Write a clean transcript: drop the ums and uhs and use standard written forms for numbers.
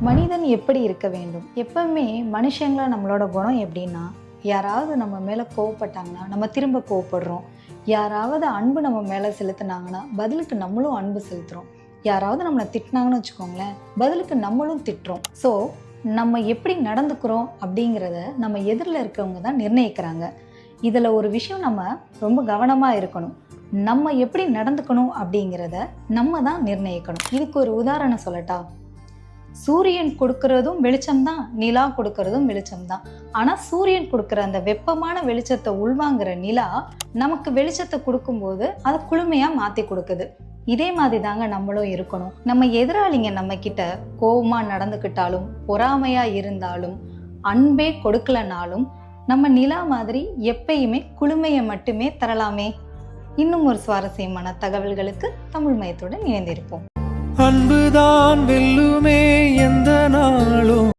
மனிதன் எப்படி இருக்க வேண்டும்? எப்பவுமே மனுஷங்கள நம்மளோட குணம் எப்படின்னா, யாராவது நம்ம மேலே கோவப்பட்டாங்கன்னா நம்ம திரும்ப கோவப்படுறோம். யாராவது அன்பு நம்ம மேலே செலுத்தினாங்கன்னா பதிலுக்கு நம்மளும் அன்பு செலுத்துகிறோம். யாராவது நம்மளை திட்டினாங்கன்னு வச்சுக்கோங்களேன், பதிலுக்கு நம்மளும் திட்டுறோம். ஸோ நம்ம எப்படி நடந்துக்கிறோம் அப்படிங்கிறத நம்ம எதிரில் இருக்கவங்க தான் நிர்ணயிக்கிறாங்க. இதில் ஒரு விஷயம் நம்ம ரொம்ப கவனமாக இருக்கணும். நம்ம எப்படி நடந்துக்கணும் அப்படிங்கிறத நம்ம தான் நிர்ணயிக்கணும். இதுக்கு ஒரு உதாரணம் சொல்லட்டா? சூரியன் கொடுக்கறதும் வெளிச்சம்தான், நிலா கொடுக்கறதும் வெளிச்சம்தான். ஆனால் சூரியன் கொடுக்குற அந்த வெப்பமான வெளிச்சத்தை உள்வாங்கிற நிலா நமக்கு வெளிச்சத்தை கொடுக்கும்போது அதை குளுமையாக மாற்றி கொடுக்குது. இதே மாதிரி தாங்க நம்மளும் இருக்கணும். நம்ம எதிராளிங்க நம்ம கிட்ட கோபமா நடந்துக்கிட்டாலும், பொறாமையா இருந்தாலும், அன்பே கொடுக்கலனாலும் நம்ம நிலா மாதிரி எப்பயுமே குளுமையை மட்டுமே தரலாமே. இன்னும் ஒரு சுவாரஸ்யமான தகவல்களுக்கு தமிழ் மயத்துடன் இணைந்திருப்போம். அன்புதான் வெல்லுமே எந்த